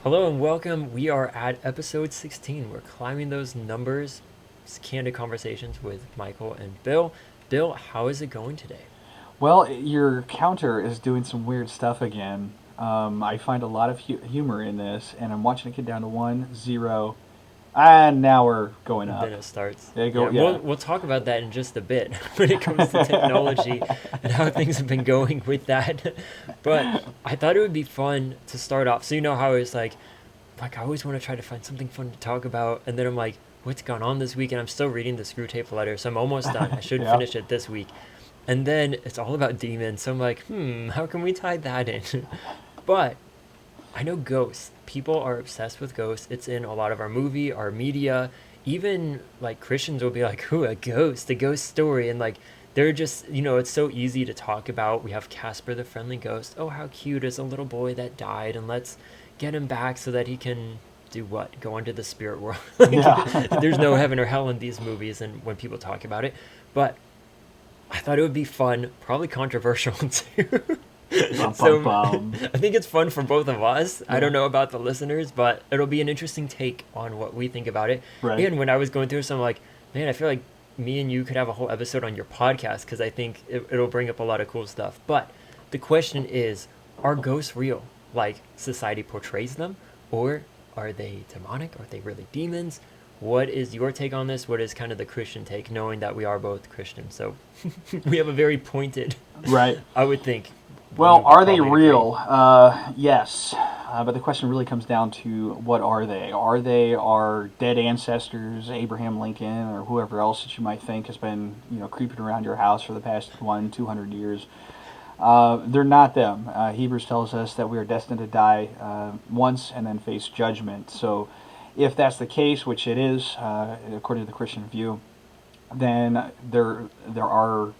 Hello and welcome. We are at episode 16. We're climbing those numbers. It's candid conversations with Michael and Bill. Bill, how is it going today? Well, your counter is doing some weird stuff again. I find a lot of humor in this, and I'm watching it get down to 1-0, and now we're going And then up. it starts. They Yeah, go, we'll yeah. we'll talk about that in just a bit when it comes to technology and how things have been going with that. But I thought it would be fun to start off. So you know how it's like I always want to try to find something fun to talk about, and then I'm like, what's gone on this week? And I'm still reading the Screw Tape letter, so I'm almost done. I should Yeah. finish it this week. And then it's all about demons. So I'm like, how can we tie that in? But I know ghosts. People are obsessed with ghosts. It's in a lot of our movie, our media. Even like Christians will be like, "Ooh, a ghost story," and like they're just, it's so easy to talk about. We have Casper the Friendly Ghost. Oh, how cute is a little boy that died, and let's get him back so that he can do what? Go into the spirit world. Like, there's no Yeah. heaven or hell in these movies, and when people talk about it, but I thought it would be fun, probably controversial too. Bum, bum, So bum. I think it's fun for both of us. I Yeah. don't know about the listeners, but it'll be an interesting take on what we think about it. Right. And when I was going through this, I'm like, man, I feel like me and you could have a whole episode on your podcast because I think it'll bring up a lot of cool stuff. But the question is, are ghosts real? Like society portrays them? Or are they demonic? Are they really demons? What is your take on this? What is kind of the Christian take, knowing that we are both Christian? So we have a very pointed, Right. I would think, Well, we would are they probably agree. real? Yes. But the question really comes down to what are they? Are they our dead ancestors, Abraham Lincoln, or whoever else that you might think has been, creeping around your house for the past 200 years? They're not them. Hebrews tells us that we are destined to die once and then face judgment. So, if that's the case, which it is, according to the Christian view, then there are,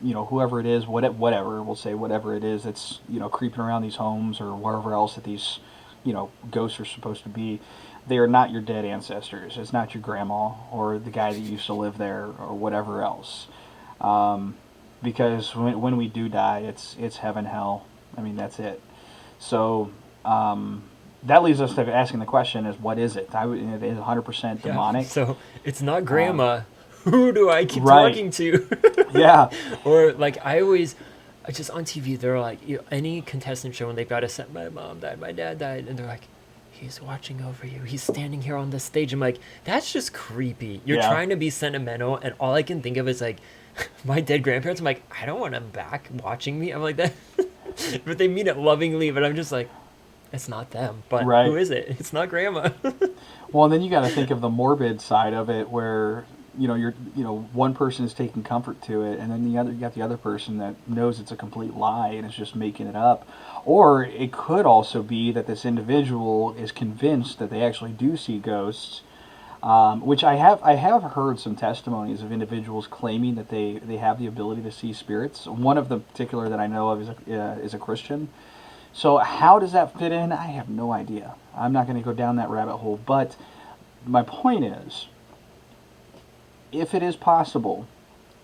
whoever it is, whatever we'll say, whatever it is that's creeping around these homes or wherever else that these ghosts are supposed to be. They are not your dead ancestors. It's not your grandma or the guy that used to live there or whatever else. Um, because when we do die, it's heaven, hell. I mean, that's it. So that leads us to asking the question: is what is it? It is 100% Yeah. demonic. So it's not Um, grandma. Who do I keep right? talking to? Yeah. Or like I just on TV, they're like, any contestant show when they've got to set my mom died, my dad died, and they're like, he's watching over you. He's standing here on the stage. I'm like, that's just creepy. You're Yeah. trying to be sentimental, and all I can think of is like my dead grandparents. I'm like, I don't want them back watching me. I'm like that, but they mean it lovingly. But I'm just like, it's not them. But who Right. is it? It's not grandma. Well, and then you got to think of the morbid side of it, where one person is taking comfort to it, and then you got the other person that knows it's a complete lie and is just making it up. Or it could also be that this individual is convinced that they actually do see ghosts, which I have heard some testimonies of individuals claiming that they have the ability to see spirits. One of the particular that I know of is a Christian. So how does that fit in? I have no idea. I'm not going to go down that rabbit hole. But my point is, if it is possible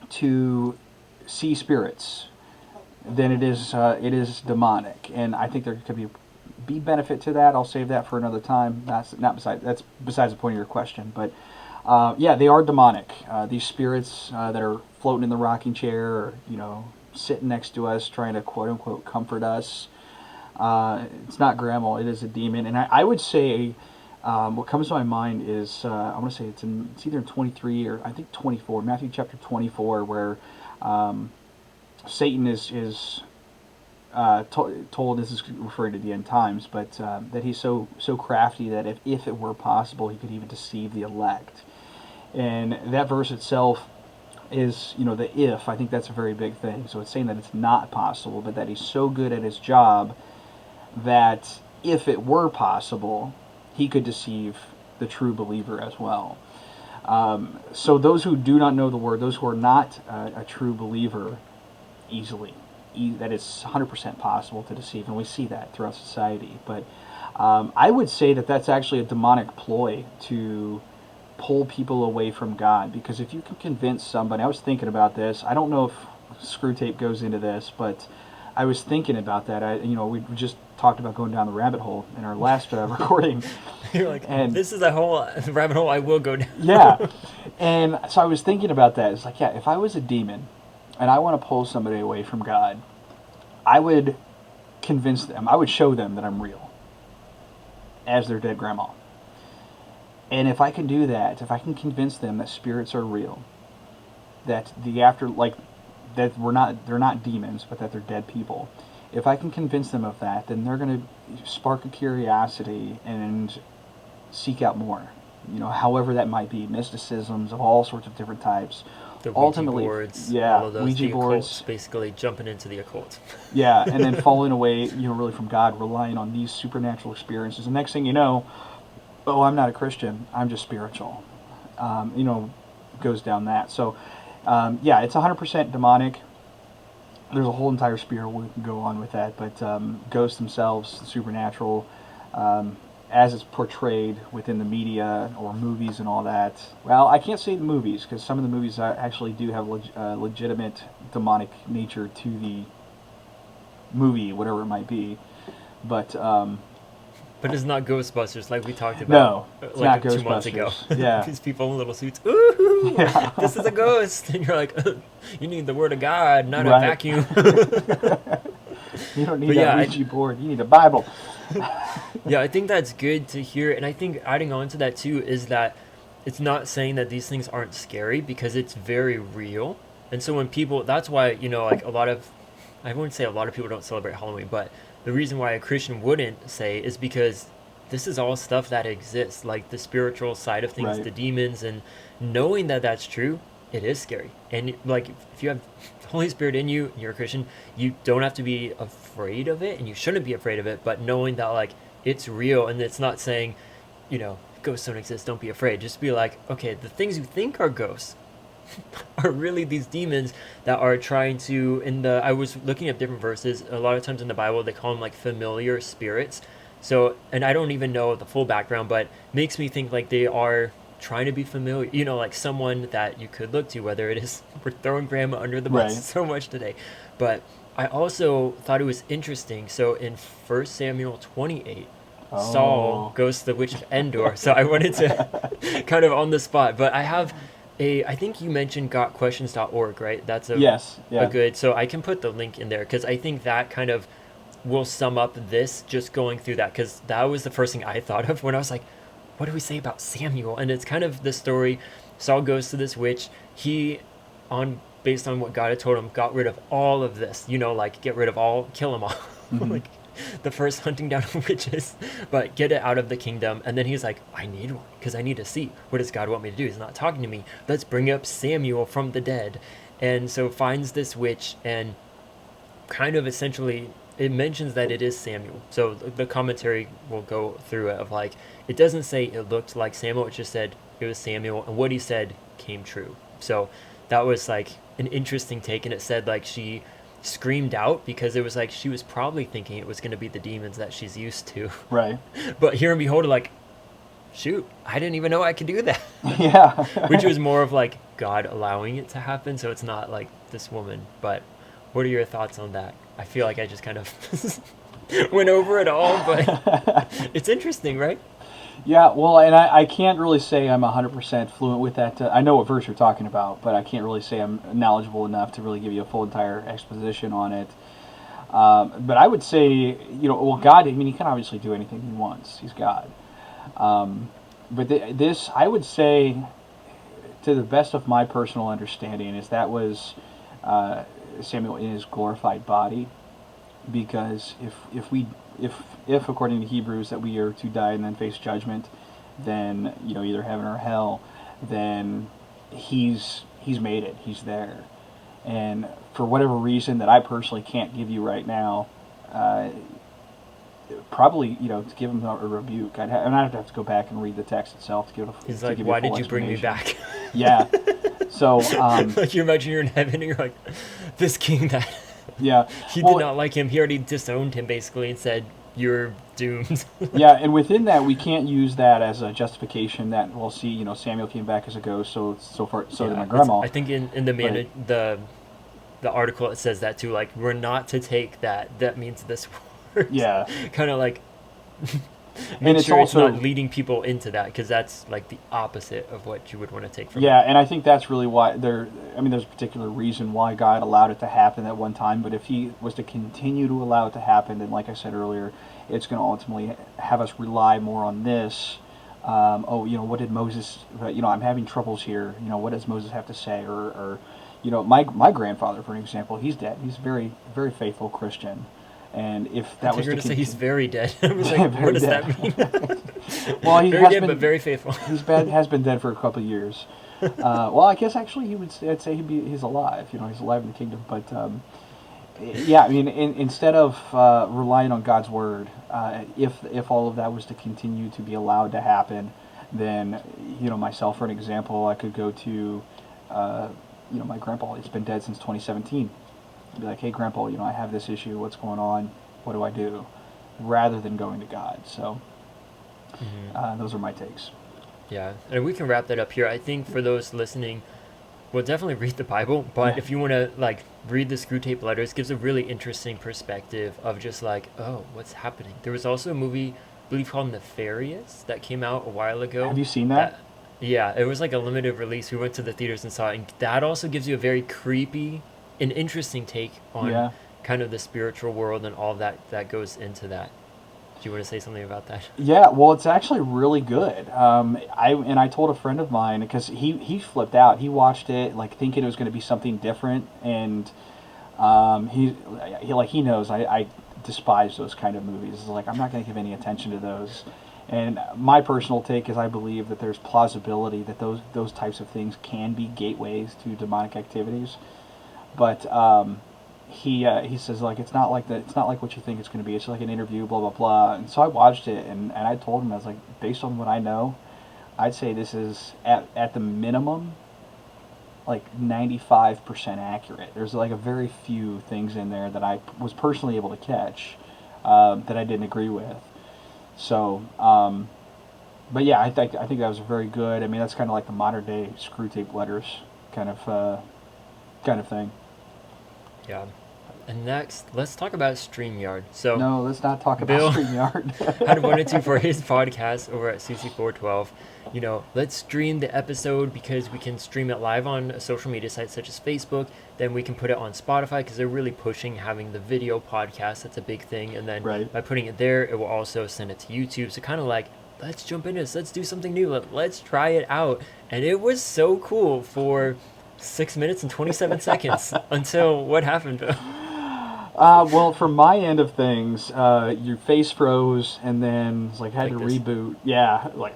to see spirits, then it is demonic, and I think there could be benefit to that. I'll save that for another time. That's besides the point of your question. But yeah, they are demonic. These spirits that are floating in the rocking chair, or sitting next to us, trying to quote unquote comfort us. It's not grandma. It is a demon, and I would say what comes to my mind is I want to say it's either in 23 or I think 24, Matthew chapter 24, where um, Satan is told, this is referring to the end times, but that he's so crafty that if it were possible, he could even deceive the elect. And that verse itself is, the if. I think that's a very big thing. So it's saying that it's not possible, but that he's so good at his job that if it were possible, he could deceive the true believer as well. So those who do not know the word, those who are not a true believer, easily, that is 100% possible to deceive, and we see that throughout society. But I would say that that's actually a demonic ploy to pull people away from God, because if you can convince somebody, I was thinking about this. I don't know if Screw Tape goes into this, but I was thinking about that. We just talked about going down the rabbit hole in our last recording, You're like, and this is a whole rabbit hole I will go down. yeah, and so I was thinking about that. It's like, yeah, if I was a demon, and I want to pull somebody away from God, I would convince them. I would show them that I'm real, as their dead grandma. And if I can do that, if I can convince them that spirits are real, that that they're not demons, but that they're dead people. If I can convince them of that, then they're going to spark a curiosity and seek out more. However that might be, mysticisms of all sorts of different types. The Ouija Ultimately, boards, yeah, all of those, Ouija the boards, occults, basically jumping into the occult. yeah, and then falling away, really from God, relying on these supernatural experiences. The next thing you know, oh, I'm not a Christian, I'm just spiritual. Goes down that. So, yeah, it's 100% demonic. There's a whole entire spiel we can go on with that, but ghosts themselves, the supernatural, as it's portrayed within the media or movies and all that. Well, I can't say the movies, because some of the movies actually do have legitimate demonic nature to the movie, whatever it might be. But But it's not Ghostbusters like we talked about. no, it's like not 2 months ago. Ghostbusters. Yeah. These people in little suits. Ooh, Yeah. this is a ghost, and you're like, you need the word of God, not a Right. vacuum. You don't need But a yeah, Ouija board. You need a Bible. Yeah, I think that's good to hear, and I think adding on to that too is that it's not saying that these things aren't scary, because it's very real. And so when people, that's why, like I wouldn't say a lot of people don't celebrate Halloween, but the reason why a Christian wouldn't say is because this is all stuff that exists, like the spiritual side of things, Right. the demons, and knowing that that's true, it is scary. And like if you have the Holy Spirit in you, and you're a Christian, you don't have to be afraid of it, and you shouldn't be afraid of it, but knowing that like it's real, and it's not saying, ghosts don't exist, don't be afraid. Just be like, okay, the things you think are ghosts are really these demons that are trying to, I was looking at different verses, a lot of times in the Bible they call them like familiar spirits. So, and I don't even know the full background, but makes me think like they are trying to be familiar, like someone that you could look to, whether it is, we're throwing grandma under the bus Right. so much today. But I also thought it was interesting. So in 1 Samuel 28, Saul Oh. goes to the witch of Endor. So I wanted to kind of on the spot, but I think you mentioned gotquestions.org, right? That's Yes. Yeah. a good, so I can put the link in there, because I think that kind of will sum up this, just going through that, because that was the first thing I thought of when I was like, what do we say about Samuel? And it's kind of the story. Saul goes to this witch. He, based on what God had told him, got rid of all of this, like get rid of all, kill them all. Mhm. Like the first hunting down of witches, but get it out of the kingdom. And then he's like, I need one, because I need to see, what does God want me to do? He's not talking to me. Let's bring up Samuel from the dead. And so finds this witch, and kind of essentially it mentions that it is Samuel. So the commentary will go through it of like, it doesn't say it looked like Samuel, it just said it was Samuel, and what he said came true. So that was like an interesting take, and it said like she screamed out because it was like she was probably thinking it was going to be the demons that she's used to. Right. But here and behold, like, shoot, I didn't even know I could do that. Yeah. Which was more of like God allowing it to happen, so it's not like this woman. But what are your thoughts on that? I feel like I just kind of went over it all, but it's interesting, right? Yeah, well, and I can't really say I'm 100% fluent with that. I know what verse you're talking about, but I can't really say I'm knowledgeable enough to really give you a full entire exposition on it. But I would say, well, God, I mean, he can obviously do anything he wants. He's God. But this, I would say, to the best of my personal understanding, is that was Samuel in his glorified body. Because if according to Hebrews that we are to die and then face judgment, then either heaven or hell, then he's made it. He's there, and for whatever reason that I personally can't give you right now, probably to give him a rebuke. I'd have to go back and read the text itself to give. He's to like, give you a why full did you bring me explanation. back? Yeah. So like you imagine you're in heaven and you're like, this king that. yeah, He well, did not like him. He already disowned him basically and said, you're doomed. yeah, and within that, we can't use that as a justification that, well, see, Samuel came back as a ghost, so did my grandma. I think in the the article, it says that too. Like, we're not to take that means this works. Yeah. Kind of like And make it's sure it's also not leading people into that, because that's like the opposite of what you would want to take from yeah, it. and I think that's really why I mean, there's a particular reason why God allowed it to happen at one time. But if He was to continue to allow it to happen, then, like I said earlier, it's going to ultimately have us rely more on this. What did Moses? I'm having troubles here. What does Moses have to say? Or my grandfather, for an example, he's dead. He's a very, very faithful Christian. And if I that thought was you were to going to say he's continue, very dead. I was like, what very does dead. that mean? Well, he Very has dead, been but very faithful. has been dead for a couple of years. Well, I guess actually I'd say he's alive. He's alive in the kingdom. But yeah, I mean, instead of relying on God's word, if all of that was to continue to be allowed to happen, then myself, for an example, I could go to my grandpa. He's been dead since 2017. I'd be like, hey, grandpa, I have this issue. What's going on? What do I do? Rather than going to God. So those are my takes. Yeah, and we can wrap that up here. I think for those listening, we'll definitely read the Bible, but Yeah. if you want to like read the Screw Tape Letters, gives a really interesting perspective of just like, oh, what's happening. There was also a movie, I believe, called Nefarious that came out a while ago. Have you seen that? That Yeah, it was like a limited release. We went to the theaters and saw it, and that also gives you a very creepy and interesting take on Yeah. kind of the spiritual world and all that goes into that. Do you want to say something about that? Yeah, well, it's actually really good. I told a friend of mine because he flipped out. He watched it like thinking it was going to be something different, and he knows I despise those kind of movies. It's like I'm not going to give any attention to those. And my personal take is I believe that there's plausibility that those types of things can be gateways to demonic activities, but he says like it's not like that. It's not like what you think it's going to be. It's like an interview, blah blah blah. And so I watched it, and I told him, I was like, based on what I know, I'd say this is at the minimum like 95% accurate. There's like a very few things in there that I was personally able to catch that I didn't agree with. So, but yeah, I think that was very good. I mean, that's kind of like the modern day Screw Tape Letters kind of thing. Yeah. And next, let's talk about StreamYard. So, No, let's not talk about Bill StreamYard. had wanted to for his podcast over at CC412. Let's stream the episode because we can stream it live on social media sites such as Facebook. Then we can put it on Spotify because they're really pushing having the video podcast. That's a big thing. And then Right. by putting it there, it will also send it to YouTube. So kind of like, let's jump into this. Let's do something new. Let's try it out. And it was so cool for 6 minutes and 27 seconds until what happened, Bill? Well, from my end of things, your face froze, and then it's like had Like to this. reboot. Yeah, like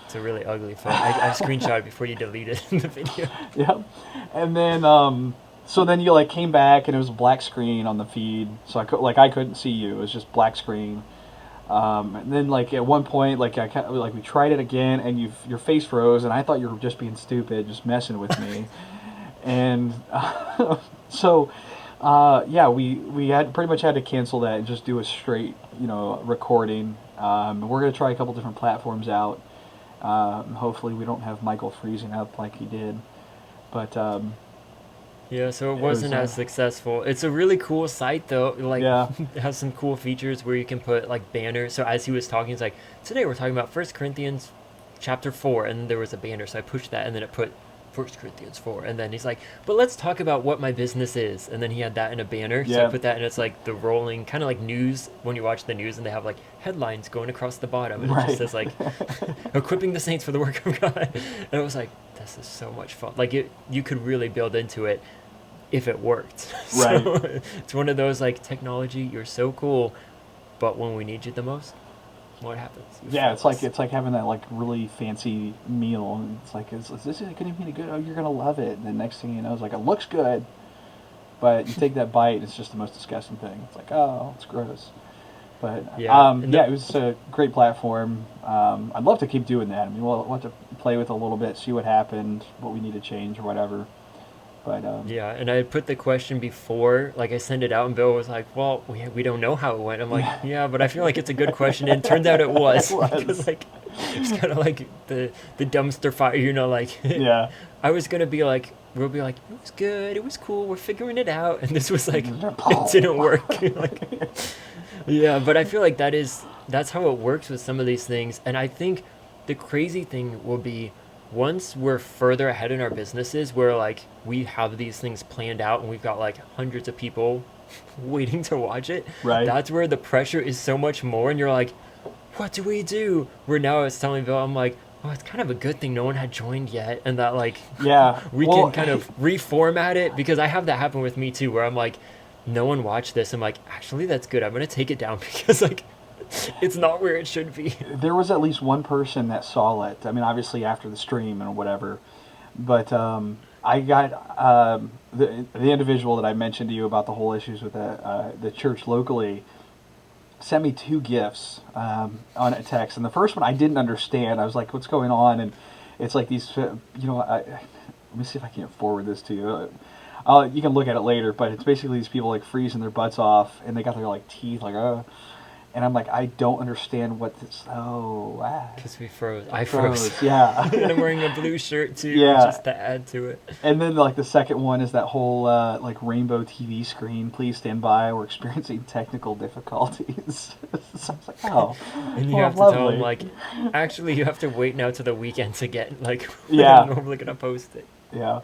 It's a really ugly photo. I screenshot it before you deleted the video. yep. And then so then you like came back, and it was a black screen on the feed, so I couldn't see you. It was just black screen. And then like at one point, like we tried it again, and your face froze, and I thought you were just being stupid, just messing with me. And so. Yeah, we had pretty much had to cancel that and just do a straight, recording. We're gonna try a couple different platforms out. Hopefully, we don't have Michael freezing up like he did. But Yeah, so it it was wasn't as successful. It's a really cool site though. Like yeah, it has some cool features where you can put like banners. So as he was talking, it's like, today we're talking about First Corinthians chapter 4, and there was a banner. So I pushed that, and then it put First Corinthians 4, and then he's like, but let's talk about what my business is. And then he had that in a banner. So I Yeah. put that, and it's like the rolling kind of like news when you watch the news, and they have like headlines going across the bottom, and it Right. just says like equipping the saints for the work of God. And it was like, this is so much fun. Like you could really build into it if it worked. Right. So it's one of those like, technology, you're so cool, but when we need you the most, what happens? You yeah. fail us. It's like having that like really fancy meal, and it's like, is this gonna be good? Oh, you're gonna love it. And the next thing you know, it's like, it looks good, but you take that bite, it's just the most disgusting thing. It's like, oh, it's gross. But Yeah, and yeah, it was a great platform. I'd love to keep doing that. I mean, we'll have to play with it a little bit, see what happened, what we need to change or whatever. But Yeah, and I put the question before, like I sent it out, and Bill was like, well, we don't know how it went. I'm like, yeah, but I feel like it's a good question. And it turned out it was. It was. Because like, it's kind of like the dumpster fire, like, yeah, I was going to be like, we'll be like, it was good, it was cool, we're figuring it out, and this was like, it didn't work. Like, yeah, but I feel like that's how it works with some of these things. And I think the crazy thing will be once we're further ahead in our businesses where like we have these things planned out and we've got like hundreds of people waiting to watch it, Right. that's where the pressure is so much more and you're like, what do we do? Where now I was telling Bill, I'm like, oh, it's kind of a good thing no one had joined yet and that like Yeah. we can Well, kind of reformat it because I have that happen with me too where I'm like, no one watched this. I'm like, actually, that's good. I'm gonna take it down because like, it's not where it should be. there was at least one person that saw it. I mean, obviously after the stream and whatever, but I got the individual that I mentioned to you about the whole issues with the church locally sent me two gifts on a text, and the first one I didn't understand. I was like, "What's going on?" And it's like these, let me see if I can forward this to you. You can look at it later, but it's basically these people like freezing their butts off, and they got their like teeth like, and I'm like, I don't understand what this. Oh, Because we froze. I froze. froze. Yeah. And I'm wearing a blue shirt too, Yeah. just to add to it. And then like the second one is that whole like rainbow TV screen. Please stand by. We're experiencing technical difficulties. So I was like, oh, And you well, have to tell lovely. them like, actually, you have to wait now to the weekend to get like, Yeah. I'm normally gonna post it. Yeah.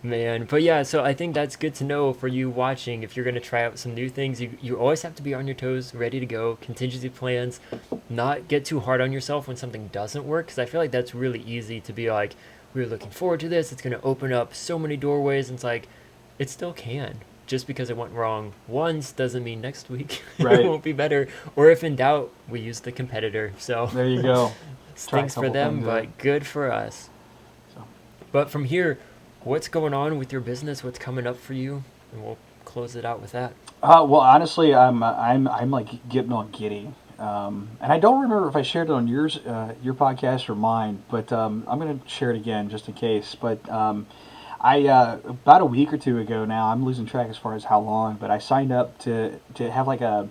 Man, but yeah, so I think that's good to know for you watching. If you're going to try out some new things, you always have to be on your toes, ready to go, contingency plans, not get too hard on yourself when something doesn't work. Because I feel like that's really easy to be like, we're looking forward to this. It's going to open up so many doorways. And it's like, it still can. Just because it went wrong once doesn't mean next week Right. it won't be better. Or if in doubt, we use the competitor. So There you go. Try a stinks for couple them, things but out. good for us. So. But from here, what's going on with your business? What's coming up for you? And we'll close it out with that. Well, honestly, I'm like getting on giddy, and I don't remember if I shared it on your podcast or mine, but I'm gonna share it again just in case. But I about a week or two ago now, I'm losing track as far as how long, but I signed up to have like a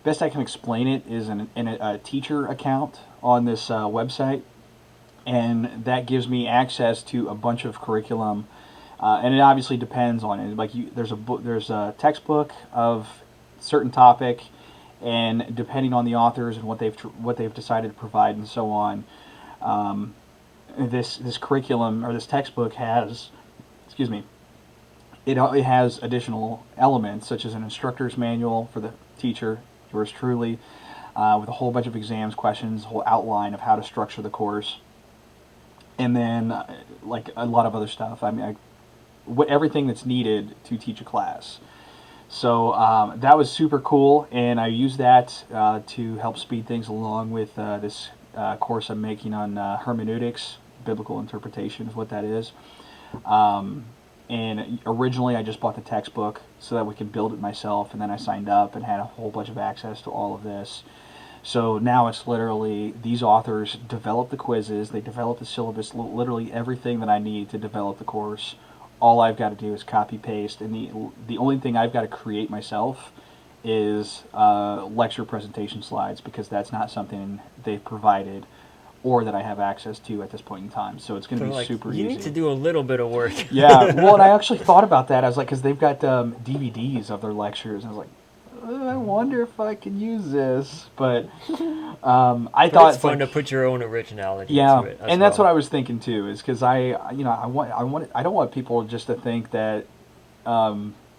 best I can explain it is a teacher account on this website, and that gives me access to a bunch of curriculum. And it obviously depends on it. Like there's a textbook of certain topic, and depending on the authors and what they've decided to provide and so on, this curriculum or this textbook has, excuse me, it has additional elements such as an instructor's manual for the teacher, yours truly, with a whole bunch of exams, questions, a whole outline of how to structure the course, and then like a lot of other stuff. I mean, everything that's needed to teach a class. So that was super cool, and I used that to help speed things along with this course I'm making on hermeneutics, biblical interpretation is what that is. And originally I just bought the textbook so that we could build it myself, and then I signed up and had a whole bunch of access to all of this. So now it's literally these authors develop the quizzes, they develop the syllabus, literally everything that I need to develop the course. All I've got to do is copy paste, and the only thing I've got to create myself is lecture presentation slides, because that's not something they've provided or that I have access to at this point in time. So it's going to So be like, super you easy. need to do a little bit of work. Yeah, well, and I actually thought about that. I was like, because they've got DVDs of their lectures, and I was like, I wonder if I could use this. But I But thought it's fun to put your own originality yeah, into it. and that's what I was thinking too. Is because I don't want people just to think that,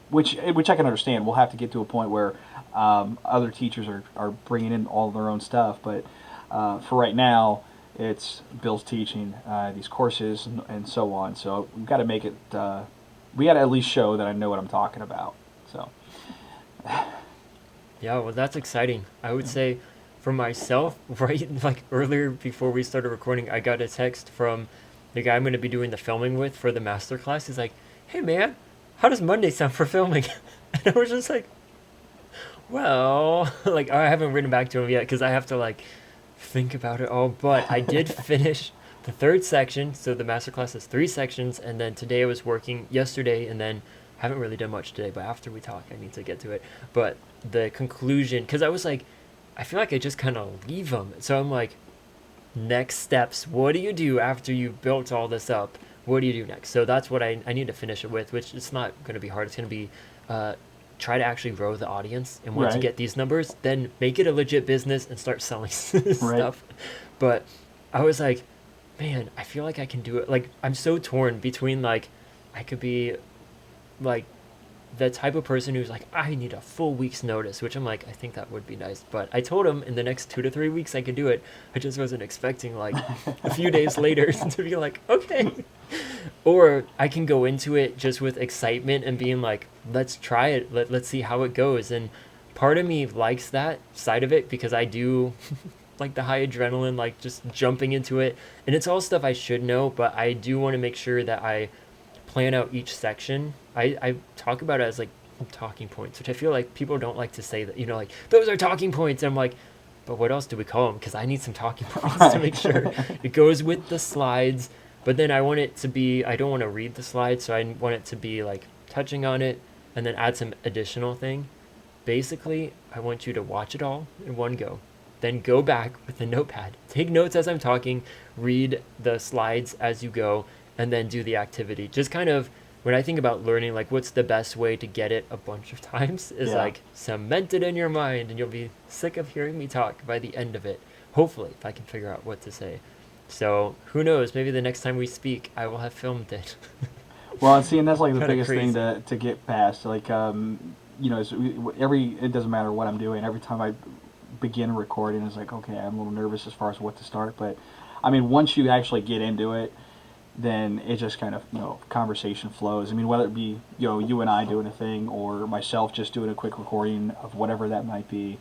which I can understand. We'll have to get to a point where other teachers are bringing in all their own stuff. But for right now, it's Bill's teaching these courses and so on. So we've got to make it. We got to at least show that I know what I'm talking about. So Yeah, well, that's exciting. I would say for myself, right, like earlier before we started recording, I got a text from the guy I'm going to be doing the filming with for the master class. He's like, hey, man, how does Monday sound for filming? And I was just like, well, like, I haven't written back to him yet because I have to, like, think about it all. But I did finish the third section. So the master class has 3 sections. And then today I was working yesterday, and then haven't really done much today. But after we talk, I need to get to it. But the conclusion, because I was like, I feel like I just kind of leave them. So I'm like, next steps. What do you do after you've built all this up? what do you do next? So that's what I need to finish it with, which it's not going to be hard. It's going to be try to actually grow the audience. And once you Right. get these numbers, then make it a legit business and start selling Right. stuff. But I was like, man, I feel like I can do it. Like, I'm so torn between like, I could be like the type of person who's like, I need a full week's notice, which I'm like, I think that would be nice. But I told him in the next 2 to 3 weeks I could do it. I just wasn't expecting like a few days later to be like, okay. Or I can go into it just with excitement and being like, let's try it. Let's see how it goes. And part of me likes that side of it because I do like the high adrenaline, like just jumping into it. And it's all stuff I should know, but I do want to make sure that I plan out each section. I talk about it as like talking points, which I feel like people don't like to say that, like those are talking points. And I'm like, but what else do we call them? Because I need some talking points to make sure it goes with the slides. But then I want it to be, I don't want to read the slides, so I want it to be like touching on it and then add some additional thing. Basically, I want you to watch it all in one go. Then go back with a notepad. Take notes as I'm talking, read the slides as you go, and then do the activity. Just kind of, when I think about learning, like what's the best way to get it a bunch of times is Yeah. like cement it in your mind and you'll be sick of hearing me talk by the end of it. Hopefully, if I can figure out what to say. So who knows? Maybe the next time we speak, I will have filmed it. Well, and see, and that's like the Kind of biggest thing crazy. to get past. Like, it doesn't matter what I'm doing. Every time I begin recording, it's like, okay, I'm a little nervous as far as what to start. But I mean, once you actually get into it, then it just kind of, conversation flows. I mean, whether it be, you and I doing a thing or myself just doing a quick recording of whatever that might be.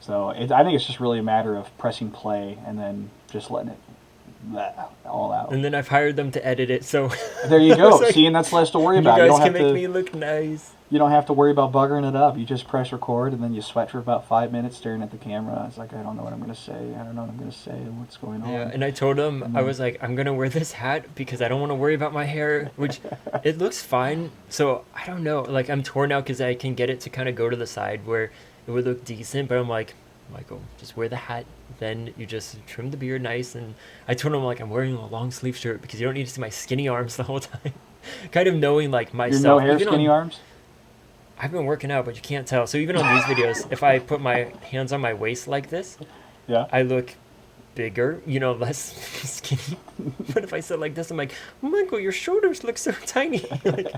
So I think it's just really a matter of pressing play and then just letting it all out. And then I've hired them to edit it, so There you I was go. like, See, and that's less to worry you about. You guys don't can have make to. me look nice. You don't have to worry about buggering it up. You just press record and then you sweat for about 5 minutes staring at the camera. It's like, I don't know what I'm going to say. I don't know what I'm going to say. What's going on? Yeah, and I told him, And I then, was like, I'm gonna wear this hat because I don't want to worry about my hair, which it looks fine. So I don't know, like I'm torn out because I can get it to kind of go to the side where it would look decent, but I'm like, Michael, just wear the hat. Then you just trim the beard nice. And I told him like I'm wearing a long sleeve shirt because you don't need to see my skinny arms the whole time. Kind of knowing like your no myself, hair, even skinny on arms? I've been working out, but you can't tell. So even on these videos, if I put my hands on my waist like this, Yeah. I look bigger, less skinny. But if I sit like this, I'm like, Michael, your shoulders look so tiny. Like,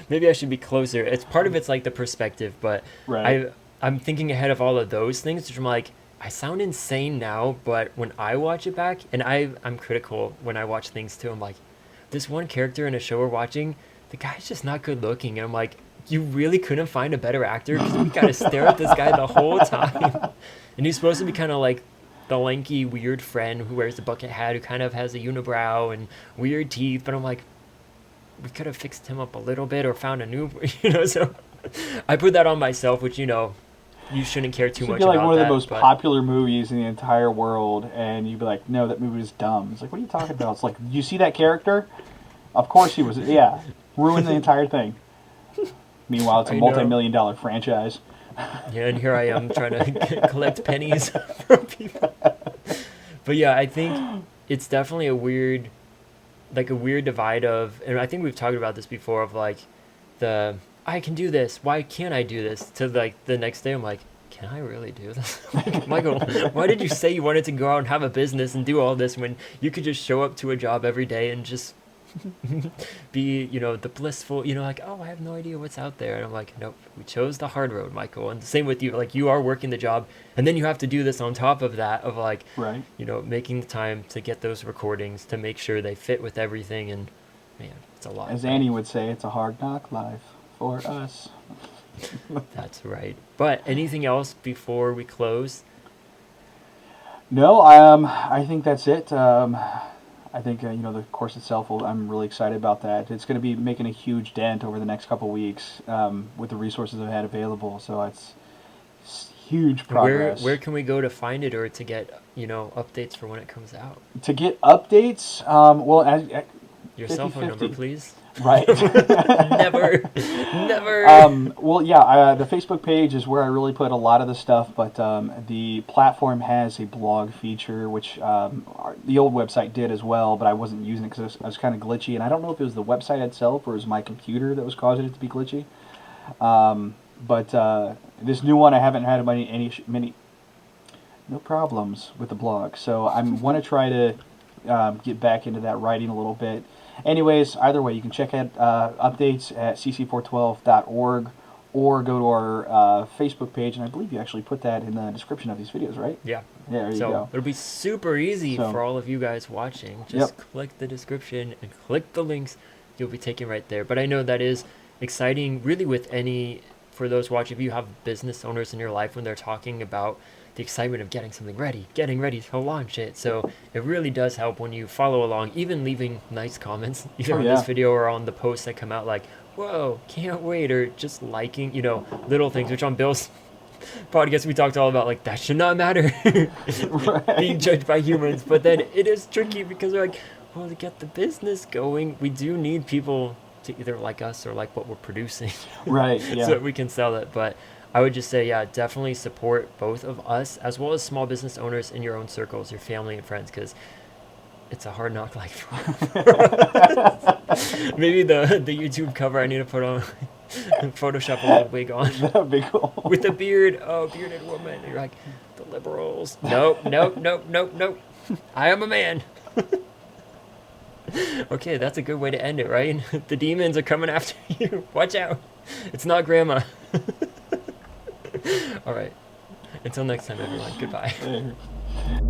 maybe I should be closer. It's part of it's like the perspective, but Right. I'm thinking ahead of all of those things, which I'm like, I sound insane now, but when I watch it back, and I'm critical when I watch things too, I'm like, this one character in a show we're watching, the guy's just not good looking, and I'm like, you really couldn't find a better actor because we gotta stare at this guy the whole time, and he's supposed to be kind of like the lanky weird friend who wears the bucket hat, who kind of has a unibrow and weird teeth, but I'm like, we could have fixed him up a little bit or found a new, so I put that on myself, which you shouldn't care This too would much be like about one of the that, most but popular movies in the entire world, and you'd be like, no, that movie was dumb. It's like, what are you talking about? It's like, you see that character? Of course he was. Yeah. Ruined the entire thing. Meanwhile, it's a I know. multi-million-dollar franchise. Yeah, and here I am trying to collect pennies from people. But yeah, I think it's definitely a weird divide of, and I think we've talked about this before, of like the I can do this, why can't I do this? To like the next day, I'm like, can I really do this? Like, Michael, why did you say you wanted to go out and have a business and do all this when you could just show up to a job every day and just be, the blissful, like, oh, I have no idea what's out there. And I'm like, nope, we chose the hard road, Michael. And the same with you, like, you are working the job, and then you have to do this on top of that, of like, Right. making the time to get those recordings to make sure they fit with everything. And man, it's a lot. As right? Annie would say, it's a hard knock life for us. That's right. But anything else before we close? No, I think that's it. I think the course itself. I'm really excited about that. It's going to be making a huge dent over the next couple of weeks with the resources I've had available. So it's huge progress. Where can we go to find it or to get updates for when it comes out? To get updates, well, Your cell phone number, 50-50. please. Right. Never, never. Well, yeah, the Facebook page is where I really put a lot of the stuff, but the platform has a blog feature, which the old website did as well, but I wasn't using it because I was kind of glitchy, and I don't know if it was the website itself or it was my computer that was causing it to be glitchy. But this new one, I haven't had many no problems with the blog, so I want to try to get back into that writing a little bit. Anyways, either way, you can check out updates at cc412.org or go to our Facebook page, and I believe you actually put that in the description of these videos, right? Yeah. Yeah, there you So go. it'll be super easy So- for all of you guys watching. Just Yep. click the description and click the links. You'll be taken right there. But I know that is exciting, really, with any, for those watching, if you have business owners in your life when they're talking about the excitement of getting something ready, getting ready to launch it. So it really does help when you follow along, even leaving nice comments, either Oh, on yeah. this video or on the posts that come out, like, whoa, can't wait, or just liking, little things, which on Bill's podcast we talked all about, like, that should not matter. Right. Being judged by humans. But then it is tricky because we're like, well, to get the business going, we do need people to either like us or like what we're producing. Right, yeah. So that we can sell it. But I would just say, yeah, definitely support both of us as well as small business owners in your own circles, your family and friends, because it's a hard knock life for us. Maybe the YouTube cover I need to put on, Photoshop a little wig on That'd be cool. with a beard. Oh, bearded woman. And you're like, the liberals. Nope, nope, nope, nope, nope. I am a man. Okay, that's a good way to end it, right? The demons are coming after you. Watch out. It's not grandma. All right. Until next time, everyone. Goodbye.